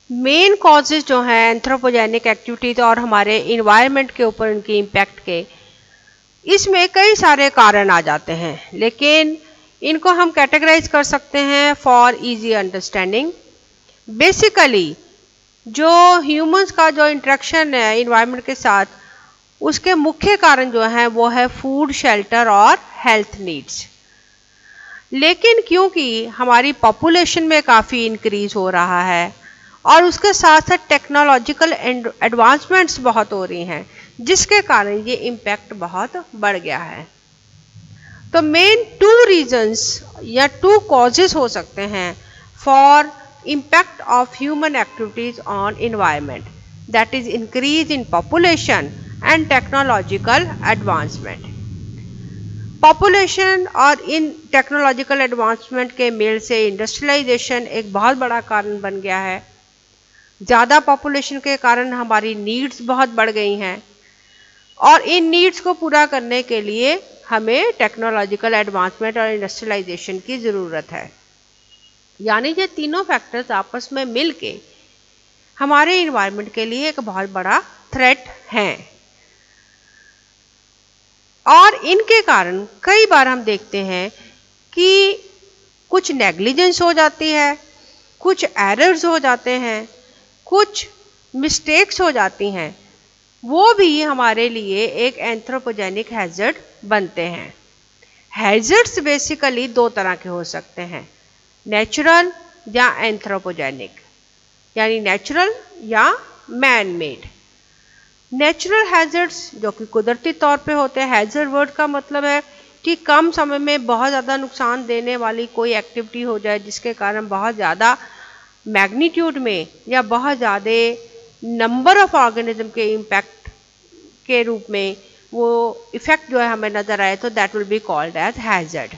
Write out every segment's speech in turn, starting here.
Main causes जो हैं anthropogenic activities और हमारे इन्वायरमेंट के ऊपर उनके इम्पैक्ट के, इसमें कई सारे कारण आ जाते हैं, लेकिन इनको हम कैटेगराइज कर सकते हैं फॉर इजी अंडरस्टैंडिंग। बेसिकली जो ह्यूमंस का जो इंटरेक्शन है इन्वायरमेंट के साथ, उसके मुख्य कारण जो हैं वो है फूड, शेल्टर और हेल्थ नीड्स। लेकिन क्योंकि हमारी पॉपुलेशन में काफ़ी इंक्रीज हो रहा है और उसके साथ साथ टेक्नोलॉजिकल एडवांसमेंट्स बहुत हो रही हैं, जिसके कारण ये इम्पैक्ट बहुत बढ़ गया है। तो मेन 2 रीजंस या 2 कॉजेज हो सकते हैं for impact of human activities on environment, that is increase in population and technological advancement। Population और इन टेक्नोलॉजिकल एडवांसमेंट के मेल से इंडस्ट्रियलाइजेशन एक बहुत बड़ा कारण बन गया है। ज़्यादा पॉपुलेशन के कारण हमारी नीड्स बहुत बढ़ गई हैं और इन नीड्स को पूरा करने के लिए हमें टेक्नोलॉजिकल एडवांसमेंट और इंडस्ट्रियलाइजेशन की ज़रूरत है। यानी ये तीनों फैक्टर्स आपस में मिलके हमारे इन्वायरमेंट के लिए एक बहुत बड़ा थ्रेट हैं और इनके कारण कई बार हम देखते हैं कि कुछ नेग्लिजेंस हो जाती है, कुछ एरर्स हो जाते हैं, कुछ मिस्टेक्स हो जाती हैं, वो भी हमारे लिए एक एंथ्रोपोजेनिक हैजर्ड बनते हैं। हैजर्ड्स बेसिकली 2 तरह के हो सकते हैं, नेचुरल या एंथ्रोपोजेनिक, यानी नेचुरल या मैन मेड। नेचुरल हैजर्ड्स जो कि कुदरती तौर पे होते हैं, हैजर्ड वर्ड का मतलब है कि कम समय में बहुत ज़्यादा नुकसान देने वाली कोई एक्टिविटी हो जाए जिसके कारण बहुत ज़्यादा मैग्नीट्यूड में या बहुत ज़्यादा नंबर ऑफ ऑर्गेनिज्म के इम्पैक्ट के रूप में वो इफेक्ट जो है हमें नज़र आए, तो that will be called as hazard.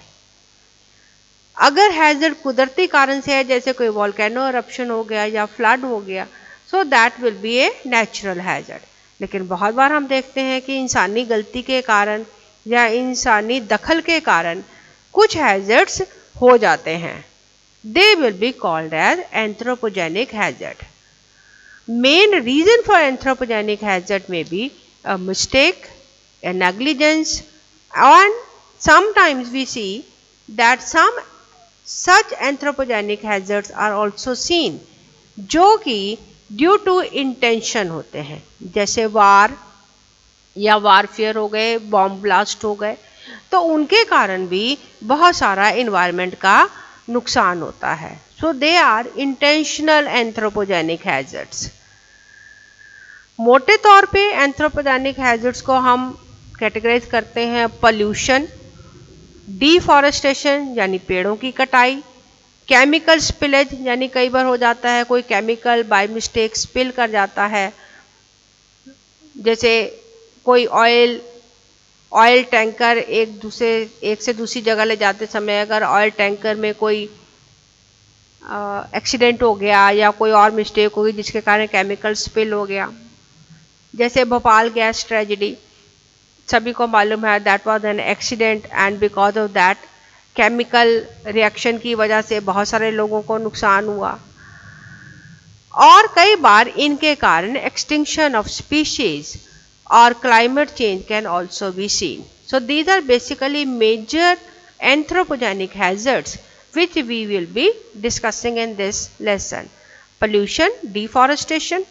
अगर हैजर्ड कुदरती कारण से है, जैसे कोई वोल्केनो eruption हो गया या फ्लड हो गया, so that will B a natural hazard. लेकिन बहुत बार हम देखते हैं कि इंसानी गलती के कारण या इंसानी दखल के कारण कुछ हैजर्ड्स हो जाते हैं, they will be called as anthropogenic hazard. Main reason for anthropogenic hazard में be a mistake, a negligence, and sometimes we see that some such anthropogenic hazards are also seen जो कि ड्यू टू इंटेंशन होते हैं, जैसे वार या warfare हो गए, bomb blast हो गए, तो उनके कारण भी बहुत सारा इन्वायरमेंट का नुकसान होता है। So they are intentional anthropogenic hazards. मोटे तौर पे एंथ्रोपोजेनिक हैजर्ड्स को हम कैटेगराइज करते हैं पॉल्यूशन, डिफॉरेस्टेशन यानी पेड़ों की कटाई, केमिकल स्पिलेज यानी कई बार हो जाता है कोई केमिकल बाय मिस्टेक स्पिल कर जाता है, जैसे कोई ऑयल टैंकर एक से दूसरी जगह ले जाते समय अगर ऑयल टैंकर में कोई एक्सीडेंट हो गया या कोई और मिस्टेक हो गई जिसके कारण केमिकल स्पिल हो गया, जैसे भोपाल गैस ट्रेजेडी सभी को मालूम है, that was an accident and because of that chemical reaction की वजह से बहुत सारे लोगों को नुकसान हुआ। और कई बार इनके कारण एक्सटिंक्शन ऑफ स्पीशीज और climate change can also be seen. So these are basically major anthropogenic hazards which we will be discussing in this lesson: pollution, deforestation,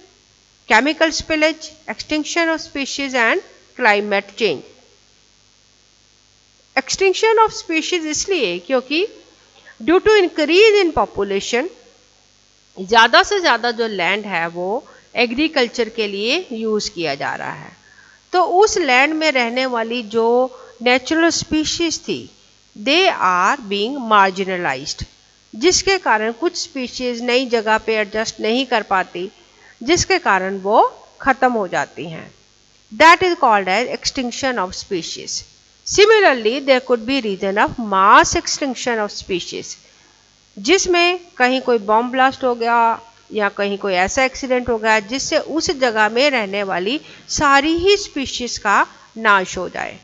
chemical spillage, extinction of species and climate change। extinction of species इसलिए क्योंकि due to increase in population ज़्यादा से ज़्यादा जो land है वो agriculture के लिए यूज़ किया जा रहा है, तो उस लैंड में रहने वाली जो नेचुरल स्पीशीज थी दे आर बीइंग मार्जिनलाइज्ड, जिसके कारण कुछ स्पीशीज नई जगह पे एडजस्ट नहीं कर पाती, जिसके कारण वो खत्म हो जाती हैं। That is called as extinction of species. Similarly there could be reason of mass extinction of species, जिसमें कहीं कोई बॉम्ब ब्लास्ट हो गया या कहीं कोई ऐसा एक्सीडेंट हो गया जिससे उस जगह में रहने वाली सारी ही स्पीशीज का नाश हो जाए।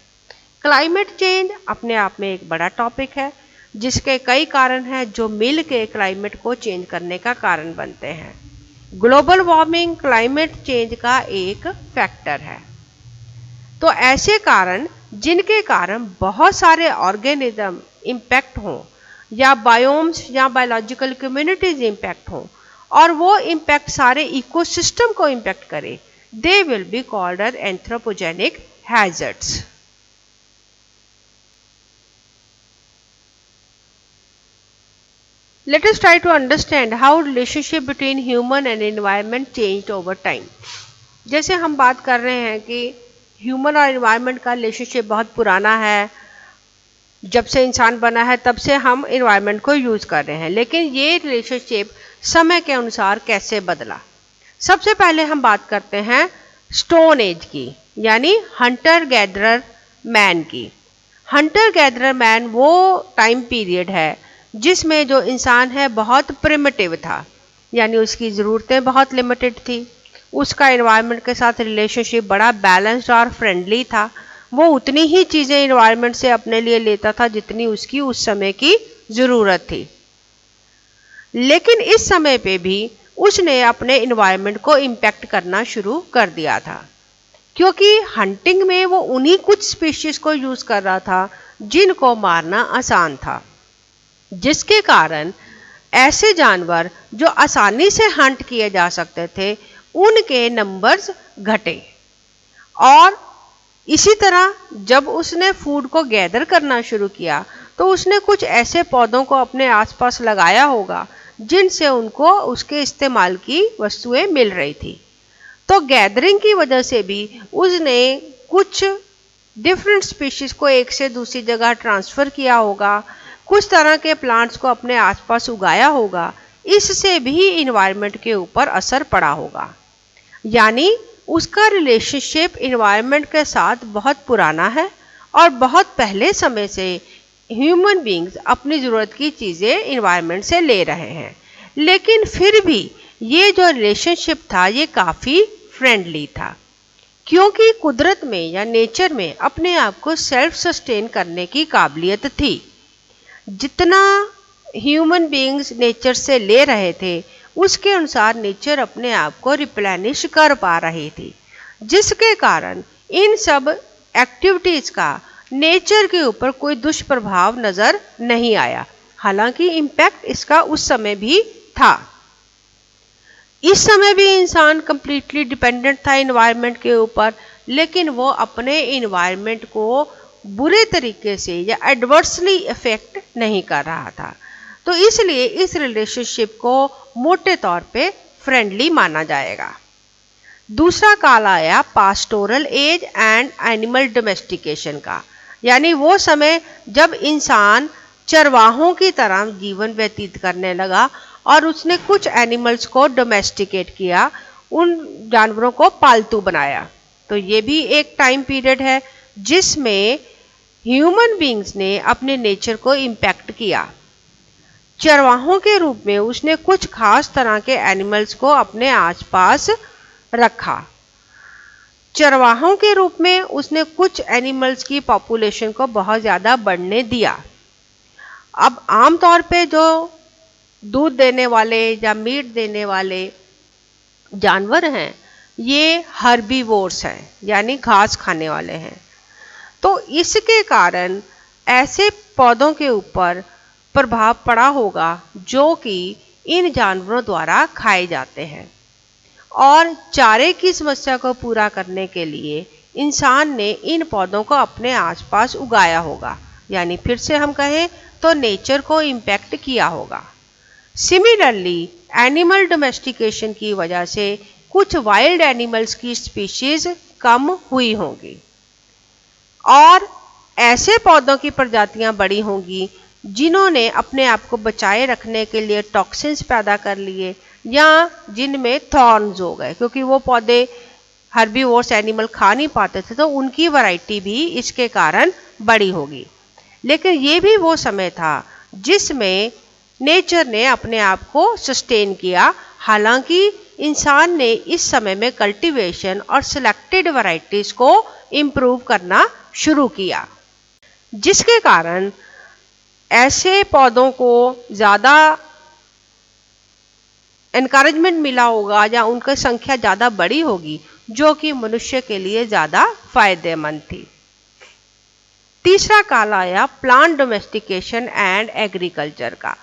क्लाइमेट चेंज अपने आप में एक बड़ा टॉपिक है जिसके कई कारण हैं जो मिल के क्लाइमेट को चेंज करने का कारण बनते हैं, ग्लोबल वार्मिंग क्लाइमेट चेंज का एक फैक्टर है। तो ऐसे कारण जिनके कारण बहुत सारे ऑर्गेनिज्म इम्पैक्ट हों या बायोम्स या बायोलॉजिकल कम्युनिटीज इम्पैक्ट हों और वो इम्पैक्ट सारे इकोसिस्टम को इम्पैक्ट करे, they will be called as anthropogenic hazards. Let us try to understand how relationship between human and environment changed over time. जैसे हम बात कर रहे हैं कि ह्यूमन और एनवायरनमेंट का रिलेशनशिप बहुत पुराना है, जब से इंसान बना है तब से हम एनवायरनमेंट को यूज़ कर रहे हैं, लेकिन ये रिलेशनशिप समय के अनुसार कैसे बदला। सबसे पहले हम बात करते हैं स्टोन एज की, यानी हंटर गैदरर मैन की। हंटर गैदरर मैन वो टाइम पीरियड है जिसमें जो इंसान है बहुत प्रिमिटिव था, यानी उसकी ज़रूरतें बहुत लिमिटेड थी, उसका एनवायरनमेंट के साथ रिलेशनशिप बड़ा बैलेंस्ड और फ्रेंडली था। वो उतनी ही चीज़ें एनवायरनमेंट से अपने लिए लेता था जितनी उसकी उस समय की ज़रूरत थी। लेकिन इस समय पे भी उसने अपने एनवायरनमेंट को इम्पैक्ट करना शुरू कर दिया था, क्योंकि हंटिंग में वो उन्हीं कुछ स्पीशीज़ को यूज़ कर रहा था जिनको मारना आसान था, जिसके कारण ऐसे जानवर जो आसानी से हंट किए जा सकते थे उनके नंबर्स घटे। और इसी तरह जब उसने फूड को गैदर करना शुरू किया तो उसने कुछ ऐसे पौधों को अपने आसपास लगाया होगा जिनसे उनको उसके इस्तेमाल की वस्तुएं मिल रही थी। तो गैदरिंग की वजह से भी उसने कुछ डिफरेंट स्पीशीज को एक से दूसरी जगह ट्रांसफ़र किया होगा, कुछ तरह के प्लांट्स को अपने आसपास उगाया होगा, इससे भी इन्वायरमेंट के ऊपर असर पड़ा होगा। यानी उसका रिलेशनशिप इन्वायरमेंट के साथ बहुत पुराना है और बहुत पहले समय से ह्यूमन बींग्स अपनी ज़रूरत की चीज़ें इन्वायरमेंट से ले रहे हैं। लेकिन फिर भी ये जो रिलेशनशिप था ये काफ़ी फ्रेंडली था, क्योंकि कुदरत में या नेचर में अपने आप को सेल्फ सस्टेन करने की काबिलियत थी। जितना ह्यूमन बींग्स नेचर से ले रहे थे उसके अनुसार नेचर अपने आप को रिप्लेनिश कर पा रही थी, जिसके कारण इन सब एक्टिविटीज़ का नेचर के ऊपर कोई दुष्प्रभाव नज़र नहीं आया। हालांकि इम्पैक्ट इसका उस समय भी था। इस समय भी इंसान कंप्लीटली डिपेंडेंट था इन्वायरमेंट के ऊपर, लेकिन वो अपने इन्वायरमेंट को बुरे तरीके से या एडवर्सली इफेक्ट नहीं कर रहा था। तो इसलिए इस रिलेशनशिप को मोटे तौर पे फ्रेंडली माना जाएगा। दूसरा काल आया pastoral age and animal domestication का, यानी वो समय जब इंसान चरवाहों की तरह जीवन व्यतीत करने लगा और उसने कुछ एनिमल्स को डोमेस्टिकेट किया, उन जानवरों को पालतू बनाया। तो ये भी एक टाइम पीरियड है जिसमें ह्यूमन बींग्स ने अपने नेचर को इम्पैक्ट किया। चरवाहों के रूप में उसने कुछ खास तरह के एनिमल्स को अपने आसपास रखा। चरवाहों के रूप में उसने कुछ एनिमल्स की पॉपुलेशन को बहुत ज़्यादा बढ़ने दिया। अब आमतौर पे जो दूध देने वाले या मीट देने वाले जानवर हैं ये हर्बीवोर्स हैं, यानी घास खाने वाले हैं। तो इसके कारण ऐसे पौधों के ऊपर प्रभाव पड़ा होगा जो कि इन जानवरों द्वारा खाए जाते हैं। और चारे की समस्या को पूरा करने के लिए इंसान ने इन पौधों को अपने आसपास उगाया होगा, यानी फिर से हम कहें तो नेचर को इम्पैक्ट किया होगा। सिमिलरली एनिमल डोमेस्टिकेशन की वजह से कुछ वाइल्ड एनिमल्स की स्पीशीज कम हुई होंगी और ऐसे पौधों की प्रजातियां बढ़ी होंगी जिन्होंने अपने आप को बचाए रखने के लिए टॉक्सिन्स पैदा कर लिए या जिनमें थॉर्न्स हो गए, क्योंकि वो पौधे हर्बीवोर्स एनिमल खा नहीं पाते थे तो उनकी वैरायटी भी इसके कारण बड़ी होगी। लेकिन ये भी वो समय था जिसमें नेचर ने अपने आप को सस्टेन किया। हालांकि इंसान ने इस समय में कल्टीवेशन और सिलेक्टेड वैरायटीज़ को इम्प्रूव करना शुरू किया, जिसके कारण ऐसे पौधों को ज़्यादा एनकरेजमेंट मिला होगा या उनकी संख्या ज़्यादा बड़ी होगी, जो कि मनुष्य के लिए ज़्यादा फायदेमंद थी। तीसरा काल आया प्लांट डोमेस्टिकेशन एंड एग्रीकल्चर का।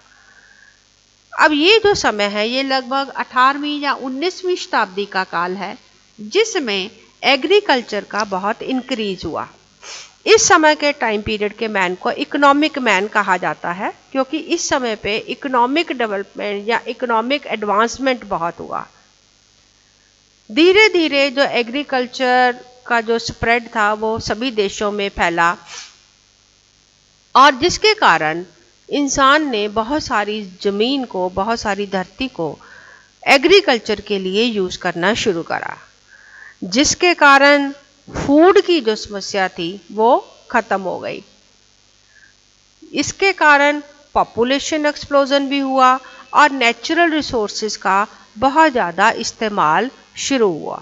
अब ये जो समय है ये लगभग 18वीं या 19वीं शताब्दी का काल है, जिसमें एग्रीकल्चर का बहुत इंक्रीज हुआ। इस समय के टाइम पीरियड के मैन को इकोनॉमिक मैन कहा जाता है, क्योंकि इस समय पे इकोनॉमिक डेवलपमेंट या इकोनॉमिक एडवांसमेंट बहुत हुआ। धीरे धीरे जो एग्रीकल्चर का जो स्प्रेड था वो सभी देशों में फैला, और जिसके कारण इंसान ने बहुत सारी ज़मीन को, बहुत सारी धरती को एग्रीकल्चर के लिए यूज़ करना शुरू करा, जिसके कारण फूड की जो समस्या थी वो ख़त्म हो गई। इसके कारण पॉपुलेशन एक्सप्लोजन भी हुआ और नेचुरल रिसोर्सेज का बहुत ज़्यादा इस्तेमाल शुरू हुआ।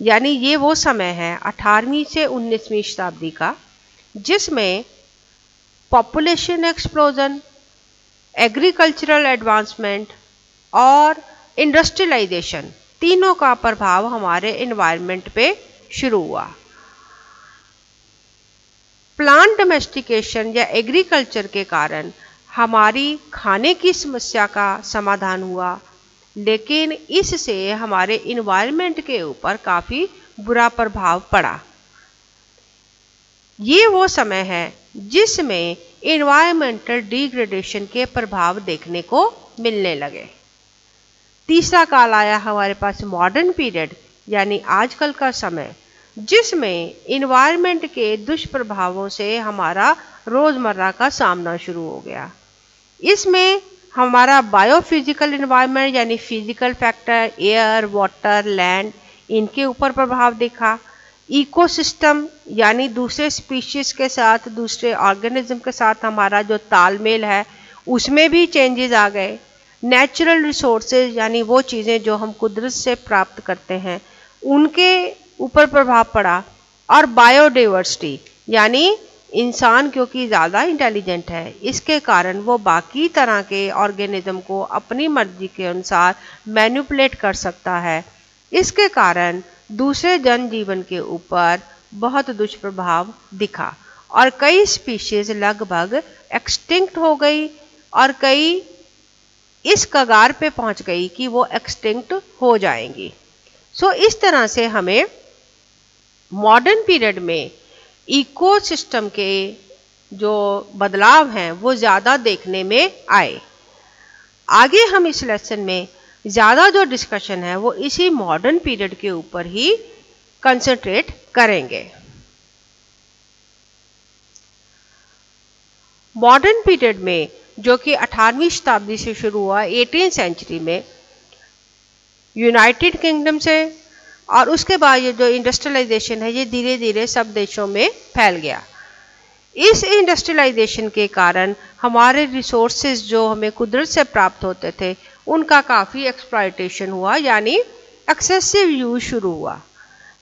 यानी ये वो समय है 18वीं से 19वीं शताब्दी का, जिसमें पॉपुलेशन एक्सप्लोजन, एग्रीकल्चरल एडवांसमेंट और इंडस्ट्रियलाइजेशन तीनों का प्रभाव हमारे एनवायरनमेंट पे शुरू हुआ। प्लांट डोमेस्टिकेशन या एग्रीकल्चर के कारण हमारी खाने की समस्या का समाधान हुआ, लेकिन इससे हमारे एनवायरनमेंट के ऊपर काफ़ी बुरा प्रभाव पड़ा। ये वो समय है जिसमें एनवायरमेंटल डिग्रेडेशन के प्रभाव देखने को मिलने लगे। तीसरा काल आया हमारे पास मॉडर्न पीरियड, यानी आजकल का समय, जिसमें एनवायरनमेंट के दुष्प्रभावों से हमारा रोज़मर्रा का सामना शुरू हो गया। इसमें हमारा बायोफिजिकल एनवायरनमेंट यानी physical factor, air, water, land, इनके ऊपर प्रभाव देखा। इकोसिस्टम यानी दूसरे स्पीशीज़ के साथ, दूसरे ऑर्गेनिज्म के साथ हमारा जो तालमेल है उसमें भी चेंजेस आ गए। नेचुरल रिसोर्सेज यानी वो चीज़ें जो हम कुदरत से प्राप्त करते हैं उनके ऊपर प्रभाव पड़ा। और बायोडाइवर्सिटी यानी इंसान क्योंकि ज़्यादा इंटेलिजेंट है, इसके कारण वो बाकी तरह के ऑर्गेनिज्म को अपनी मर्जी के अनुसार मैनिपुलेट कर सकता है। इसके कारण दूसरे जनजीवन के ऊपर बहुत दुष्प्रभाव दिखा और कई स्पीशीज़ लगभग एक्सटिंक्ट हो गई और कई इस कगार पे पहुंच गई कि वो एक्सटिंक्ट हो जाएंगी। सो इस तरह से हमें मॉडर्न पीरियड में इकोसिस्टम के जो बदलाव हैं वो ज़्यादा देखने में आए। आगे हम इस लेसन में ज़्यादा जो डिस्कशन है वो इसी मॉडर्न पीरियड के ऊपर ही कंसंट्रेट करेंगे। मॉडर्न पीरियड में जो कि 18वीं शताब्दी से शुरू हुआ 18th सेंचुरी में यूनाइटेड किंगडम से, और उसके बाद ये जो इंडस्ट्रियलाइजेशन है ये धीरे धीरे सब देशों में फैल गया। इस इंडस्ट्रियलाइजेशन के कारण हमारे रिसोर्सेज जो हमें कुदरत से प्राप्त होते थे उनका काफ़ी एक्सप्लॉयटेशन हुआ, यानी एक्सेसिव यूज शुरू हुआ,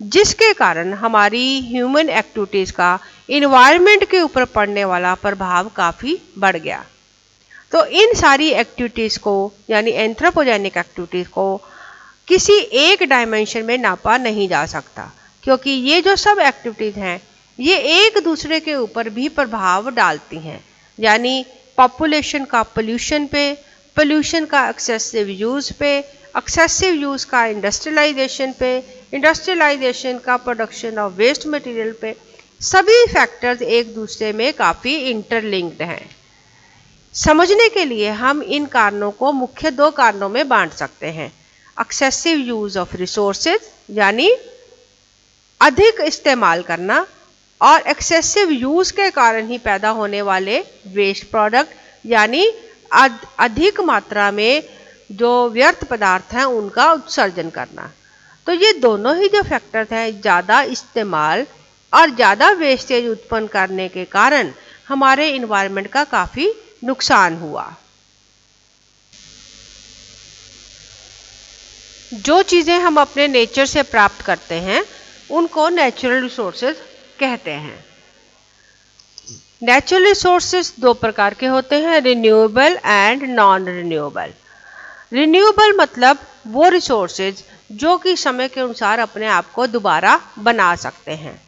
जिसके कारण हमारी ह्यूमन एक्टिविटीज़ का इन्वायरमेंट के ऊपर पड़ने वाला प्रभाव काफ़ी बढ़ गया। तो इन सारी एक्टिविटीज़ को यानी एंथ्रोपोजेनिक एक्टिविटीज़ को किसी एक डायमेंशन में नापा नहीं जा सकता, क्योंकि ये जो सब एक्टिविटीज़ हैं ये एक दूसरे के ऊपर भी प्रभाव डालती हैं। यानी पॉपुलेशन का पोल्यूशन पे, पोल्यूशन का एक्सेसिव यूज़ पे, एक्सेसिव यूज़ का इंडस्ट्रियलाइजेशन पे, इंडस्ट्रियलाइजेशन का प्रोडक्शन ऑफ वेस्ट मटेरियल पे, सभी फैक्टर्स एक दूसरे में काफ़ी इंटरलिंक्ड हैं। समझने के लिए हम इन कारणों को मुख्य दो कारणों में बांट सकते हैं। एक्सेसिव यूज़ ऑफ रिसोर्सेज यानी अधिक इस्तेमाल करना, और एक्सेसिव यूज़ के कारण ही पैदा होने वाले वेस्ट प्रोडक्ट यानी अधिक मात्रा में जो व्यर्थ पदार्थ हैं उनका उत्सर्जन करना। तो ये दोनों ही जो फैक्टर्स हैं, ज़्यादा इस्तेमाल और ज़्यादा वेस्टेज उत्पन्न करने के कारण हमारे इन्वायरमेंट का काफ़ी नुकसान हुआ। जो चीज़ें हम अपने नेचर से प्राप्त करते हैं उनको नेचुरल रिसोर्सेज कहते हैं। नेचुरल रिसोर्सेज दो प्रकार के होते हैं, renewable and non renewable. Renewable मतलब वो रिसोर्सेज जो कि समय के अनुसार अपने आप को दोबारा बना सकते हैं,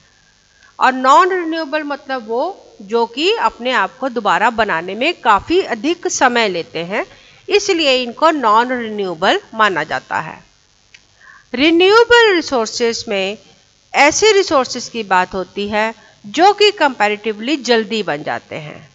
और नॉन रिन्यूएबल मतलब वो जो कि अपने आप को दोबारा बनाने में काफ़ी अधिक समय लेते हैं, इसलिए इनको नॉन रिन्यूएबल माना जाता है। रिन्यूएबल रिसोर्सेज में ऐसे रिसोर्सेज की बात होती है जो कि कंपैरेटिवली जल्दी बन जाते हैं।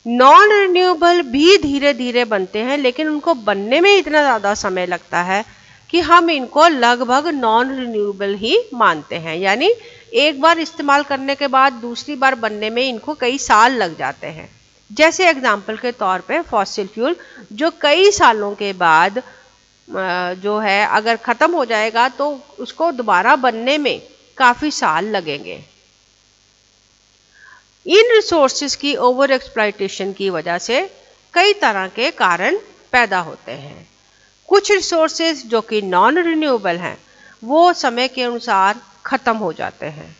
नॉन रिन्यूएबल भी धीरे धीरे बनते हैं, लेकिन उनको बनने में इतना ज़्यादा समय लगता है कि हम इनको लगभग नॉन रिन्यूएबल ही मानते हैं, यानी एक बार इस्तेमाल करने के बाद दूसरी बार बनने में इनको कई साल लग जाते हैं। जैसे एग्जाम्पल के तौर पे फॉसिल फ्यूल, जो कई सालों के बाद जो है अगर ख़त्म हो जाएगा तो उसको दोबारा बनने में काफ़ी साल लगेंगे। इन रिसोर्सेज की ओवर एक्सप्लॉयटेशन की वजह से कई तरह के कारण पैदा होते हैं। कुछ रिसोर्सेज जो कि नॉन रिन्यूएबल हैं वो समय के अनुसार ख़त्म हो जाते हैं,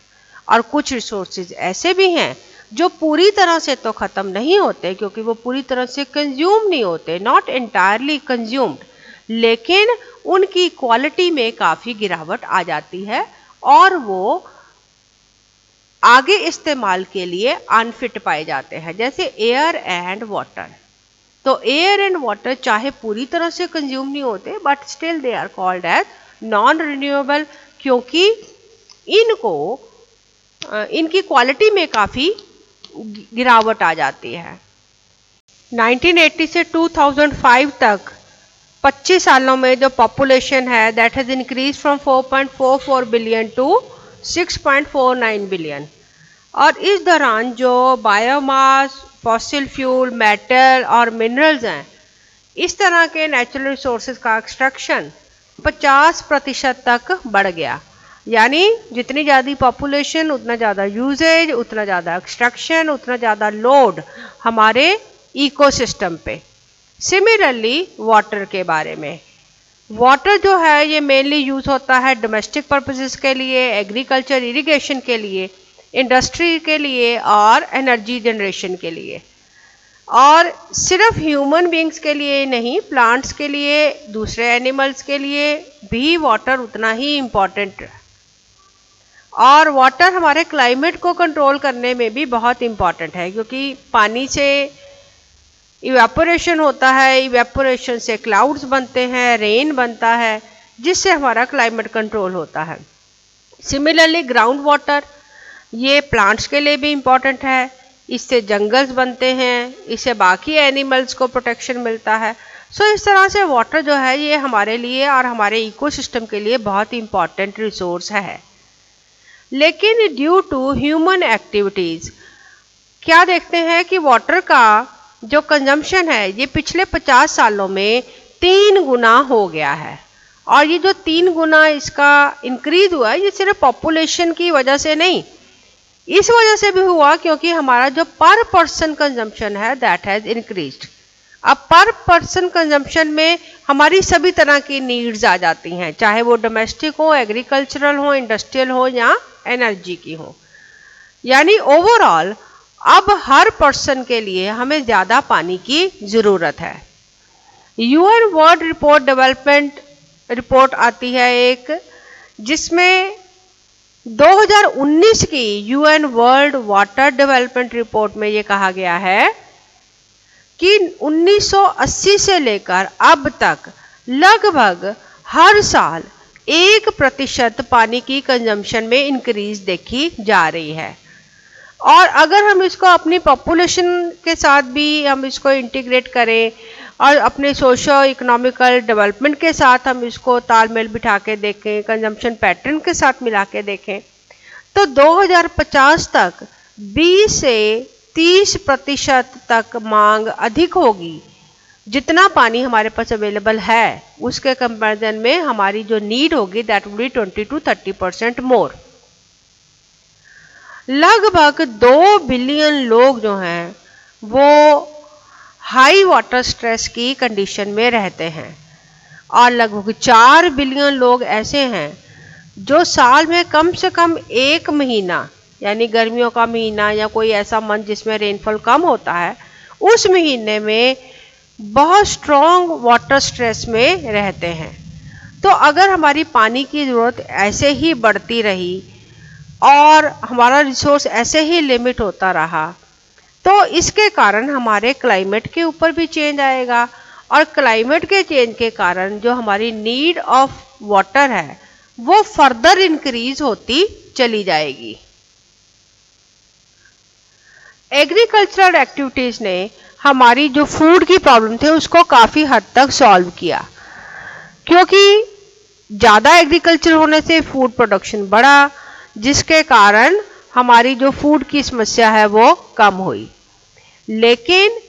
और कुछ रिसोर्सेज ऐसे भी हैं जो पूरी तरह से तो ख़त्म नहीं होते क्योंकि वो पूरी तरह से कंज्यूम नहीं होते, नॉट एंटायरली कंज्यूम्ड, लेकिन उनकी क्वालिटी में काफ़ी गिरावट आ जाती है और वो आगे इस्तेमाल के लिए अनफिट पाए जाते हैं, जैसे एयर एंड वाटर। तो एयर एंड वाटर चाहे पूरी तरह से कंज्यूम नहीं होते but still they are called as non renewable, क्योंकि इनकी क्वालिटी में काफ़ी गिरावट आ जाती है। 1980 से 2005 तक 25 सालों में जो पॉपुलेशन है that has increase from 4.44 billion to 6.49 billion, और इस दौरान जो बायोमास, फॉसिल फ्यूल, मेटल और मिनरल्स हैं, इस तरह के नेचुरल रिसोर्सेज का एक्सट्रैक्शन 50% तक बढ़ गया। यानी जितनी ज़्यादा पॉपुलेशन उतना ज़्यादा यूजेज, उतना ज़्यादा एक्सट्रैक्शन, उतना ज़्यादा लोड हमारे इकोसिस्टम पे। सिमिलरली वाटर के बारे में, वाटर जो है ये मेनली यूज़ होता है डोमेस्टिक पर्पसेस के लिए, एग्रीकल्चर, इरिगेशन के लिए, इंडस्ट्री के लिए और एनर्जी जनरेशन के लिए, और सिर्फ ह्यूमन बींग्स के लिए नहीं, प्लांट्स के लिए, दूसरे एनिमल्स के लिए भी वाटर उतना ही इम्पॉर्टेंट है। और वाटर हमारे क्लाइमेट को कंट्रोल करने में भी बहुत इम्पॉर्टेंट है, क्योंकि पानी से इवेपोरेशन होता है, इवेपोरेशन से क्लाउड्स बनते हैं, रेन बनता है, जिससे हमारा क्लाइमेट कंट्रोल होता है। सिमिलरली ग्राउंड वाटर ये प्लांट्स के लिए भी इम्पॉर्टेंट है, इससे जंगल्स बनते हैं, इससे बाकी एनिमल्स को प्रोटेक्शन मिलता है। सो इस तरह से वाटर जो है ये हमारे लिए और हमारे इकोसिस्टम के लिए बहुत इम्पॉर्टेंट रिसोर्स है। लेकिन ड्यू टू ह्यूमन एक्टिविटीज़ क्या देखते हैं कि वाटर का जो कंजम्पशन है ये पिछले 50 सालों में 3 गुना हो गया है, और ये जो 3 गुना इसका इंक्रीज हुआ है ये सिर्फ पॉपुलेशन की वजह से नहीं, इस वजह से भी हुआ क्योंकि हमारा जो पर पर्सन कंजम्पशन है दैट हैज़ इंक्रीज्ड। अब पर पर्सन कंजम्पशन में हमारी सभी तरह की नीड्स आ जाती हैं, चाहे वो डोमेस्टिक हो, एग्रीकल्चरल हो, इंडस्ट्रियल हो या एनर्जी की हो। यानी ओवरऑल अब हर पर्सन के लिए हमें ज़्यादा पानी की ज़रूरत है। UN world report development report आती है एक, जिसमें 2019 की UN world water development report में ये कहा गया है कि 1980 से लेकर अब तक लगभग हर साल 1% पानी की कंजम्पशन में इंक्रीज देखी जा रही है। और अगर हम इसको अपनी पॉपुलेशन के साथ भी हम इसको इंटीग्रेट करें और अपने सोशो इकोनॉमिकल डेवलपमेंट के साथ हम इसको तालमेल बिठा के देखें, कंजम्पशन पैटर्न के साथ मिला के देखें, तो 2050 तक 20 से 30% तक मांग अधिक होगी। जितना पानी हमारे पास अवेलेबल है उसके कंपैरिजन में हमारी जो नीड होगी दैट विल बी 20 to 30% मोर। लगभग 2 बिलियन लोग जो हैं वो हाई वाटर स्ट्रेस की कंडीशन में रहते हैं, और लगभग 4 बिलियन लोग ऐसे हैं जो साल में कम से कम 1 महीना, यानी गर्मियों का महीना या कोई ऐसा मंथ जिसमें रेनफॉल कम होता है, उस महीने में बहुत स्ट्रॉन्ग वाटर स्ट्रेस में रहते हैं। तो अगर हमारी पानी की ज़रूरत ऐसे ही बढ़ती रही और हमारा रिसोर्स ऐसे ही लिमिट होता रहा, तो इसके कारण हमारे क्लाइमेट के ऊपर भी चेंज आएगा, और क्लाइमेट के चेंज के कारण जो हमारी नीड ऑफ वाटर है वो फर्दर इंक्रीज होती चली जाएगी। एग्रीकल्चरल एक्टिविटीज ने हमारी जो फूड की प्रॉब्लम थे उसको काफ़ी हद तक सॉल्व किया, क्योंकि ज़्यादा एग्रीकल्चर होने से फूड प्रोडक्शन बढ़ा, जिसके कारण हमारी जो फूड की समस्या है वो कम हुई। लेकिन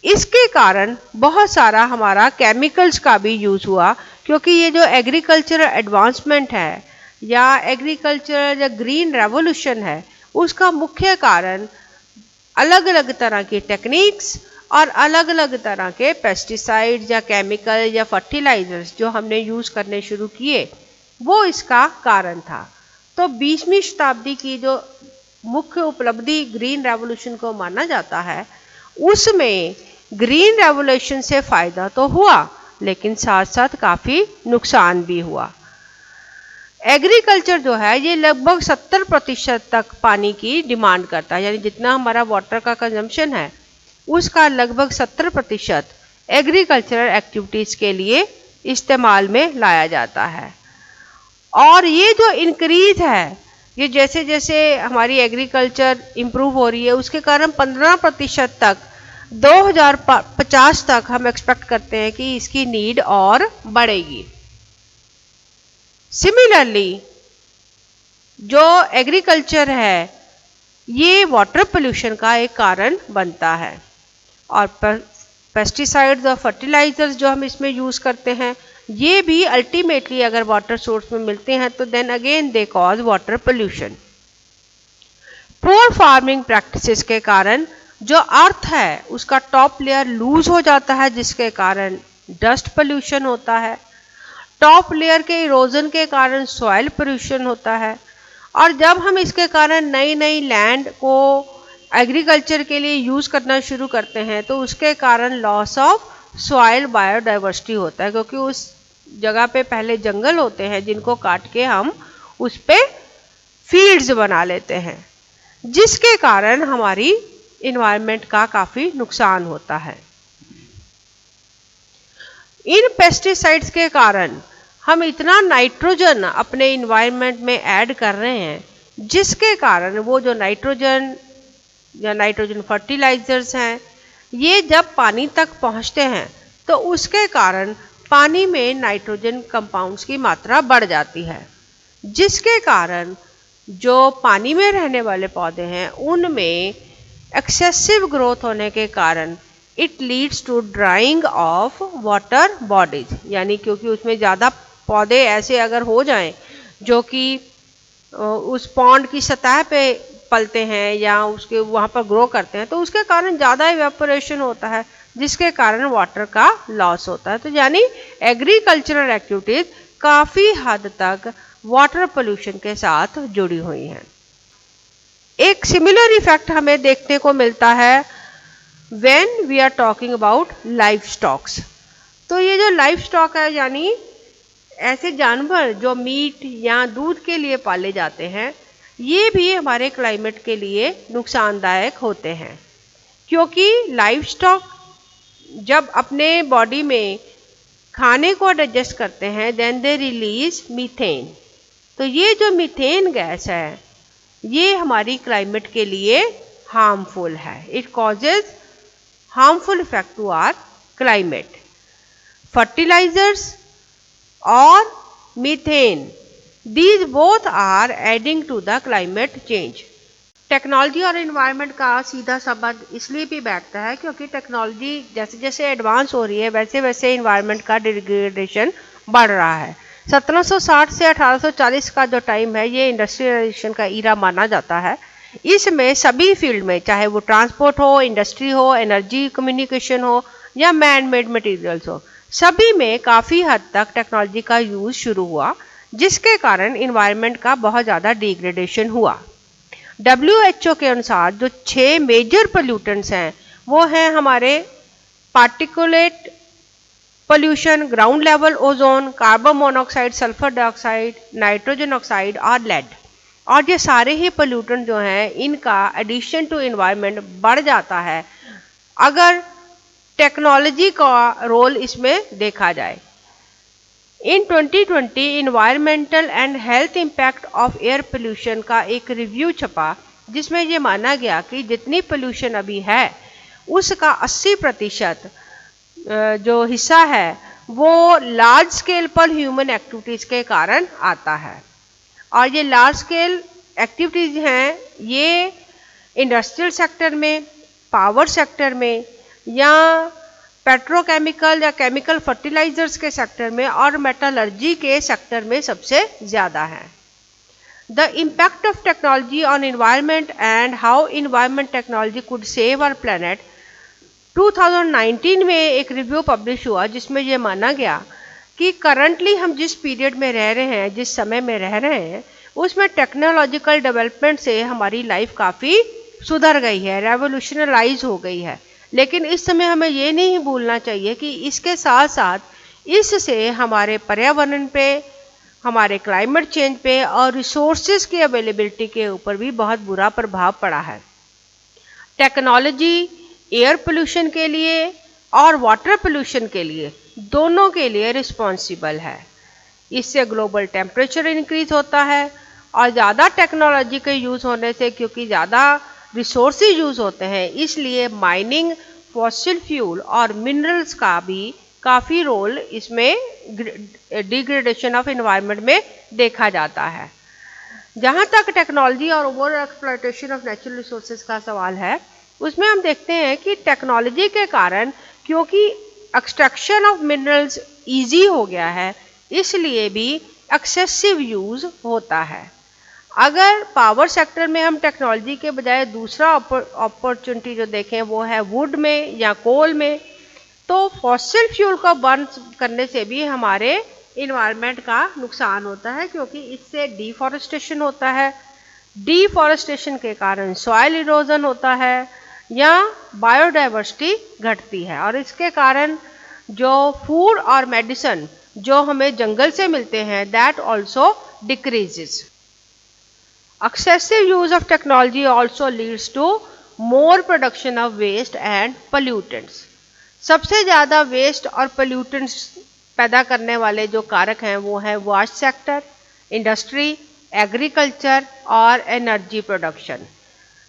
इसके कारण बहुत सारा हमारा केमिकल्स का भी यूज़ हुआ, क्योंकि ये जो एग्रीकल्चरल एडवांसमेंट है या एग्रीकल्चर या ग्रीन रेवोल्यूशन है, उसका मुख्य कारण अलग अलग तरह की टेक्निक्स और अलग अलग तरह के पेस्टिसाइड्स या केमिकल या फर्टिलाइजर्स जो हमने यूज़ करने शुरू किए, वो इसका कारण था। तो 20वीं शताब्दी की जो मुख्य उपलब्धि ग्रीन रेवोल्यूशन को माना जाता है, उसमें ग्रीन रेवोल्यूशन से फ़ायदा तो हुआ, लेकिन साथ साथ काफ़ी नुकसान भी हुआ। एग्रीकल्चर जो है ये लगभग 70% तक पानी की डिमांड करता है, यानी जितना हमारा वाटर का कंजम्पशन है उसका लगभग 70% एग्रीकल्चरल एक्टिविटीज़ के लिए इस्तेमाल में लाया जाता है। और ये जो इंक्रीज है, ये जैसे जैसे हमारी एग्रीकल्चर इम्प्रूव हो रही है, उसके कारण 15% तक 2050 तक हम एक्सपेक्ट करते हैं कि इसकी नीड और बढ़ेगी। सिमिलरली जो एग्रीकल्चर है ये वाटर पोल्यूशन का एक कारण बनता है, और पेस्टिसाइड्स और फर्टिलाइजर्स जो हम इसमें यूज़ करते हैं ये भी अल्टीमेटली अगर वाटर सोर्स में मिलते हैं तो then again they cause water pollution. Poor farming practices के कारण जो अर्थ है उसका टॉप लेयर लूज हो जाता है, जिसके कारण डस्ट पोल्यूशन होता है। टॉप लेयर के इरोजन के कारण सॉइल पोल्यूशन होता है, और जब हम इसके कारण नई नई लैंड को एग्रीकल्चर के लिए यूज़ करना शुरू करते हैं तो उसके कारण लॉस ऑफ सॉइल बायोडाइवर्सिटी होता है, क्योंकि उस जगह पे पहले जंगल होते हैं जिनको काट के हम उस पे फील्ड्स बना लेते हैं, जिसके कारण हमारी इन्वायरमेंट का काफ़ी नुकसान होता है। इन पेस्टिसाइड्स के कारण हम इतना नाइट्रोजन अपने इन्वायरमेंट में ऐड कर रहे हैं, जिसके कारण वो जो नाइट्रोजन या नाइट्रोजन फर्टिलाइजर्स हैं ये जब पानी तक पहुंचते हैं तो उसके कारण पानी में नाइट्रोजन कंपाउंड्स की मात्रा बढ़ जाती है, जिसके कारण जो पानी में रहने वाले पौधे हैं उनमें एक्सेसिव ग्रोथ होने के कारण it leads to drying of water bodies, यानी क्योंकि उसमें ज़्यादा पौधे ऐसे अगर हो जाएं जो कि उस पॉन्ड की सतह पे पलते हैं या उसके वहाँ पर ग्रो करते हैं, तो उसके कारण ज़्यादा इवेपोरेशन होता है, जिसके कारण वाटर का लॉस होता है। तो यानी एग्रीकल्चरल एक्टिविटीज़ काफ़ी हद तक वाटर पोल्यूशन के साथ जुड़ी हुई हैं। एक सिमिलर इफेक्ट हमें देखने को मिलता है when we are talking about life stocks. तो ये जो लाइफ स्टॉक है यानी ऐसे जानवर जो मीट या दूध के लिए पाले जाते हैं, ये भी हमारे क्लाइमेट के लिए नुकसानदायक होते हैं, क्योंकि लाइफ स्टॉक जब अपने बॉडी में खाने को डाइजेस्ट करते हैं देन दे रिलीज मीथेन। तो ये जो मीथेन गैस है ये हमारी क्लाइमेट के लिए हार्मफुल है, it causes harmful effect to our climate. Fertilisers और methane these both are adding to the climate change। Technology और इन्वायरमेंट का सीधा संबंध इसलिए भी बैठता है क्योंकि टेक्नोलॉजी जैसे जैसे एडवांस हो रही है वैसे वैसे इन्वायरमेंट का डिग्रेडेशन बढ़ रहा है। 1760 से 1840 का जो टाइम है ये इंडस्ट्रियलाइजेशन का ईरा माना जाता है। इसमें सभी फील्ड में, चाहे वो ट्रांसपोर्ट हो, इंडस्ट्री हो, एनर्जी कम्युनिकेशन हो या मैन मेड मटीरियल्स हो, सभी में काफ़ी हद तक टेक्नोलॉजी का यूज़ शुरू हुआ, जिसके कारण इन्वायरमेंट का बहुत ज़्यादा डिग्रेडेशन हुआ। WHO के अनुसार जो 6 मेजर पोल्यूटेंट्स हैं वो हैं हमारे particulate pollution, ground level ozone, carbon monoxide, sulphur dioxide, nitrogen oxide और लेड। और ये सारे ही पोल्यूटेंट जो हैं इनका एडिशन टू इन्वायरमेंट बढ़ जाता है अगर टेक्नोलॉजी का रोल इसमें देखा जाए। इन 2020 environmental and health impact of air pollution का एक रिव्यू छपा जिसमें ये माना गया कि जितनी पोल्यूशन अभी है उसका 80% जो हिस्सा है वो लार्ज स्केल पर ह्यूमन एक्टिविटीज़ के कारण आता है। और ये लार्ज स्केल एक्टिविटीज़ हैं ये इंडस्ट्रियल सेक्टर में, पावर सेक्टर में या पेट्रोकेमिकल या केमिकल फर्टिलाइजर्स के सेक्टर में और मेटलर्जी के सेक्टर में सबसे ज़्यादा है। The impact of technology on environment and how environment technology could save our planet 2019 में एक रिव्यू पब्लिश हुआ जिसमें यह माना गया कि करंटली हम जिस पीरियड में रह रहे हैं, जिस समय में रह रहे हैं, उसमें टेक्नोलॉजिकल डेवलपमेंट से हमारी लाइफ काफ़ी सुधर गई है, रेवोल्यूशनलाइज हो गई है। लेकिन इस समय हमें ये नहीं भूलना चाहिए कि इसके साथ साथ इससे हमारे पर्यावरण पे, हमारे क्लाइमेट चेंज पे और रिसोर्सेज की अवेलेबिलिटी के ऊपर भी बहुत बुरा प्रभाव पड़ा है। टेक्नोलॉजी एयर पोल्यूशन के लिए और वाटर पोल्यूशन के लिए दोनों के लिए रिस्पॉन्सिबल है। इससे ग्लोबल टेम्परेचर इंक्रीज होता है और ज़्यादा टेक्नोलॉजी के यूज़ होने से, क्योंकि ज़्यादा रिसोर्सेज यूज़ होते हैं, इसलिए माइनिंग, फॉसिल फ्यूल और मिनरल्स का भी काफ़ी रोल इसमें डिग्रेडेशन ऑफ एनवायरनमेंट में देखा जाता है। जहाँ तक टेक्नोलॉजी और over exploitation of natural resources का सवाल है, उसमें हम देखते हैं कि टेक्नोलॉजी के कारण, क्योंकि एक्सट्रैक्शन ऑफ मिनरल्स इजी हो गया है, इसलिए भी एक्सेसिव यूज़ होता है। अगर पावर सेक्टर में हम टेक्नोलॉजी के बजाय दूसरा अपॉर्चुनिटी जो देखें वो है वुड में या कोल में, तो फॉसिल फ्यूल को बर्न करने से भी हमारे इन्वायरमेंट का नुकसान होता है, क्योंकि इससे डिफॉरेस्टेशन होता है। डिफॉरेस्टेशन के कारण सॉइल इरोजन होता है या बायोडाइवर्सिटी घटती है और इसके कारण जो फूड और मेडिसिन जो हमें जंगल से मिलते हैं that also decreases. Excessive use of technology also leads to more production of waste and pollutants. सबसे ज़्यादा वेस्ट और pollutants पैदा करने वाले जो कारक हैं वो है वास्ट सेक्टर, इंडस्ट्री, एग्रीकल्चर और एनर्जी प्रोडक्शन।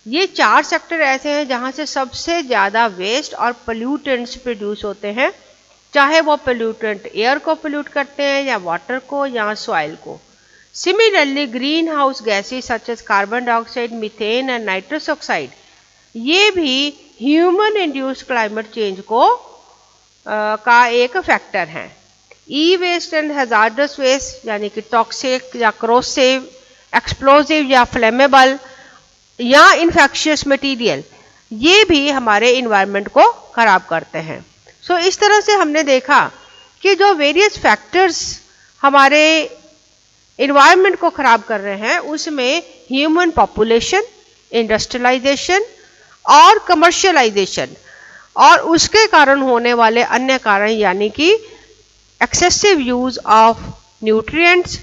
ये 4 सेक्टर ऐसे हैं जहाँ से सबसे ज़्यादा वेस्ट और pollutants प्रोड्यूस होते हैं, चाहे वो पोल्यूटेंट एयर को पोल्यूट करते हैं या वाटर को या सॉइल को। Similarly, greenhouse gases such as carbon dioxide, methane and nitrous oxide ये भी ह्यूमन इंड्यूस्ड क्लाइमेट चेंज को का एक फैक्टर है। ई वेस्ट एंड हैजार्डस वेस्ट यानी कि टॉक्सिक या क्रोसिव, एक्सप्लोजिव या फ्लेमेबल या इन्फेक्शियस मटेरियल ये भी हमारे इन्वायरमेंट को खराब करते हैं। सो इस तरह से हमने देखा कि जो वेरियस फैक्टर्स हमारे इन्वायरमेंट को खराब कर रहे हैं उसमें ह्यूमन पॉपुलेशन, इंडस्ट्रियलाइजेशन और कमर्शियलाइजेशन और उसके कारण होने वाले अन्य कारण यानी कि एक्सेसिव यूज ऑफ न्यूट्रिएंट्स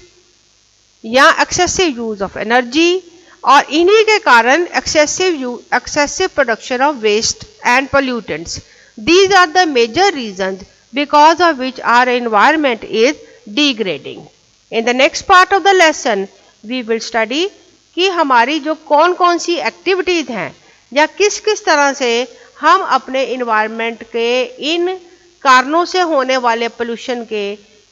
या एक्सेसिव यूज ऑफ एनर्जी और इन्हीं के कारण excessive production of waste and pollutants. These are the major reasons because of which our environment is degrading. In the next part of the lesson, we will study कि हमारी जो कौन कौन सी activities हैं या किस किस तरह से हम अपने इन्वायरमेंट के इन कारणों से होने वाले पोल्यूशन के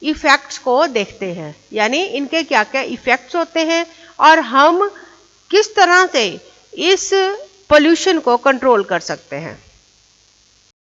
इफ़ेक्ट्स को देखते हैं, यानी इनके क्या क्या इफ़ेक्ट्स होते हैं और हम किस तरह से इस पोल्यूशन को कंट्रोल कर सकते हैं।